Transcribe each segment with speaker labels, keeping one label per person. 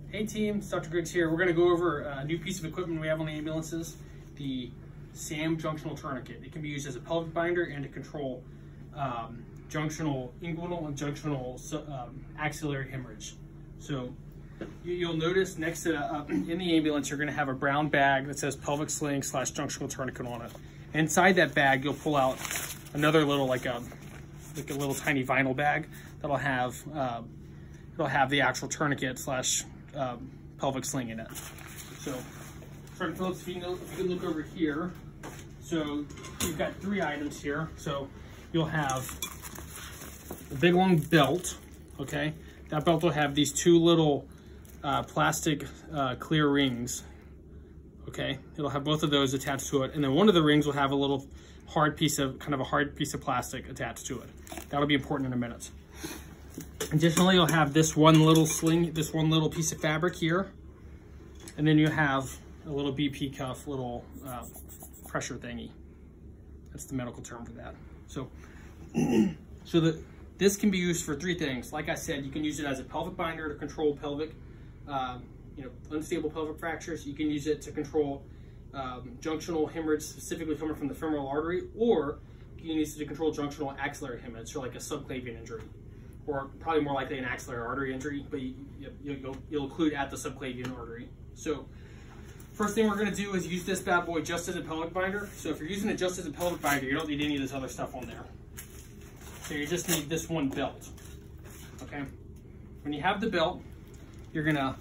Speaker 1: Hey team, it's Dr. Griggs here. We're going to go over a new piece of equipment we have on the ambulances, the SAM Junctional Tourniquet. It can be used as a pelvic binder and to control junctional inguinal and junctional axillary hemorrhage. So you'll notice next to in the ambulance, you're going to have a brown bag that says Pelvic Sling / Junctional Tourniquet on it. Inside that bag, you'll pull out another little like a little tiny vinyl bag that'll have the actual tourniquet / pelvic sling in it. So, friend Phillips, if you can look over here. So you've got 3 items here. So you'll have a big long belt. Okay, that belt will have these 2 little plastic clear rings. Okay, it'll have both of those attached to it, and then one of the rings will have a little hard piece of plastic attached to it. That'll be important in a minute. Additionally, you'll have this one little sling, this one little piece of fabric here, and then you have a little BP cuff, little pressure thingy. That's the medical term for that. So, this can be used for 3 things. Like I said, you can use it as a pelvic binder to control pelvic, unstable pelvic fractures. You can use it to control junctional hemorrhage, specifically coming from the femoral artery, or you can use it to control junctional axillary hemorrhage, so like a subclavian injury, or probably more likely an axillary artery injury, but you'll include at the subclavian artery. So first thing we're going to do is use this bad boy just as a pelvic binder. So if you're using it just as a pelvic binder, you don't need any of this other stuff on there. So you just need this one belt. Okay. When you have the belt, you're going to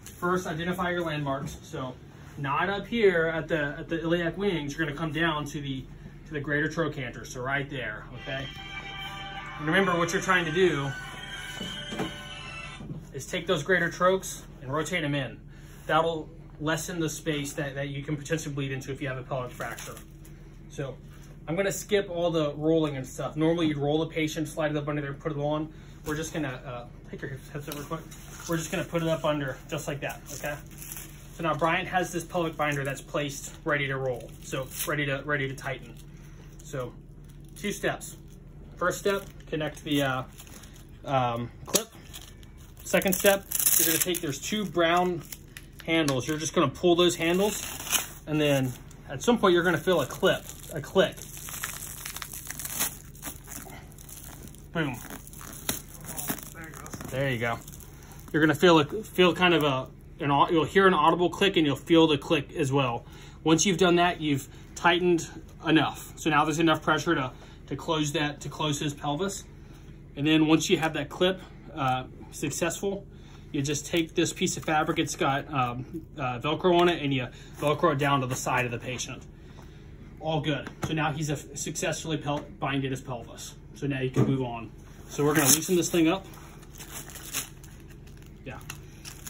Speaker 1: first identify your landmarks. So not up here at the iliac wings, you're going to come down to the greater trochanter. So right there. Okay. And remember, what you're trying to do is take those greater trochs and rotate them in. That'll lessen the space that you can potentially bleed into if you have a pelvic fracture. So I'm going to skip all the rolling and stuff. Normally you'd roll the patient, slide it up under there, put it on. We're just going to take your headset real quick. We're just going to put it up under just like that. Okay. So now Bryant has this pelvic binder that's placed ready to roll. So ready to tighten. So 2 steps. First step, connect the clip. Second step, you're going to take, there's 2 brown handles. You're just going to pull those handles, and then at some point you're going to feel a click. Boom. There you go. You're going to feel kind of you'll hear an audible click, and you'll feel the click as well. Once you've done that, you've tightened enough. So now there's enough pressure to close his pelvis. And then once you have that clip successful, you just take this piece of fabric, it's got Velcro on it, and you Velcro it down to the side of the patient. All good. So now he's successfully binded his pelvis. So now you can move on. So we're gonna loosen this thing up. Yeah.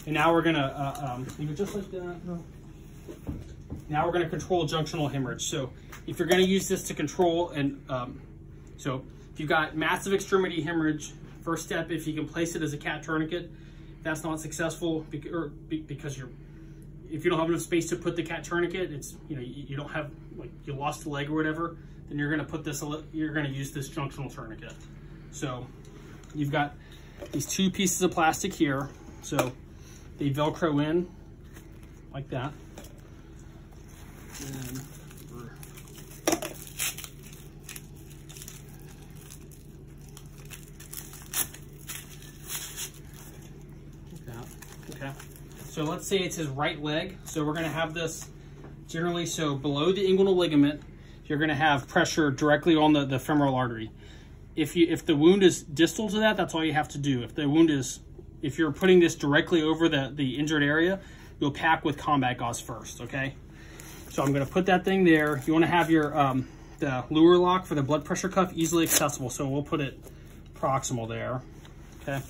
Speaker 1: And now we're gonna, leave it just like that. No. Now we're gonna control junctional hemorrhage. So if you're gonna use this to control, and so if you've got massive extremity hemorrhage, first step, if you can place it as a cat tourniquet. If that's not successful, because if you don't have enough space to put the cat tourniquet, it's, you don't have, like, you lost a leg or whatever, then you're gonna use this junctional tourniquet. So you've got these 2 pieces of plastic here. So they Velcro in like that. And okay, so let's say it's his right leg. So we're going to have this generally, so below the inguinal ligament, you're going to have pressure directly on the femoral artery. If the wound is distal to that, that's all you have to do. If you're putting this directly over the injured area, you'll pack with combat gauze first. Okay, so I'm going to put that thing there. You want to have your the lure lock for the blood pressure cuff easily accessible, so we'll put it proximal there. Okay.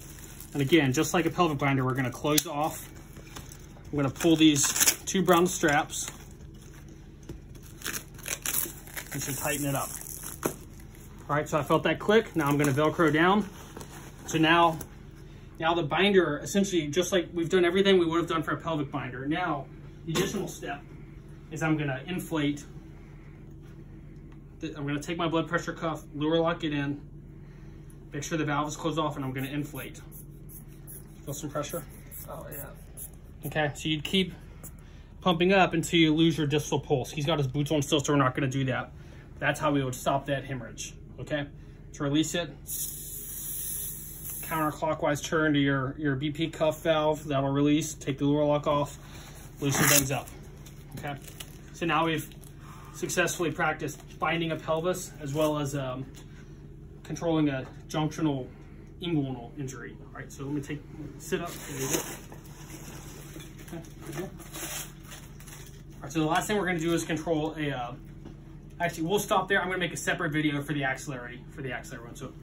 Speaker 1: And again, just like a pelvic binder, we're going to close off. I'm going to pull these 2 brown straps and should tighten it up. All right, so I felt that click. Now I'm going to Velcro down. So now the binder, essentially, just like we've done everything we would have done for a pelvic binder. Now, the additional step is I'm going to inflate. I'm going to take my blood pressure cuff, lure lock it in, make sure the valve is closed off, and I'm going to inflate. Feel some pressure?
Speaker 2: Oh, yeah.
Speaker 1: Okay, so you'd keep pumping up until you lose your distal pulse. He's got his boots on still, so we're not going to do that. That's how we would stop that hemorrhage. Okay, to release it, counterclockwise turn to your BP cuff valve. That'll release. Take the lower lock off, loosen things up. Okay, so now we've successfully practiced binding a pelvis as well as controlling a junctional inguinal injury. All right, so let me sit up. There you go. Okay, there you go. All right, so the last thing we're going to do is control a. Actually, we'll stop there. I'm going to make a separate video for the axillary one. So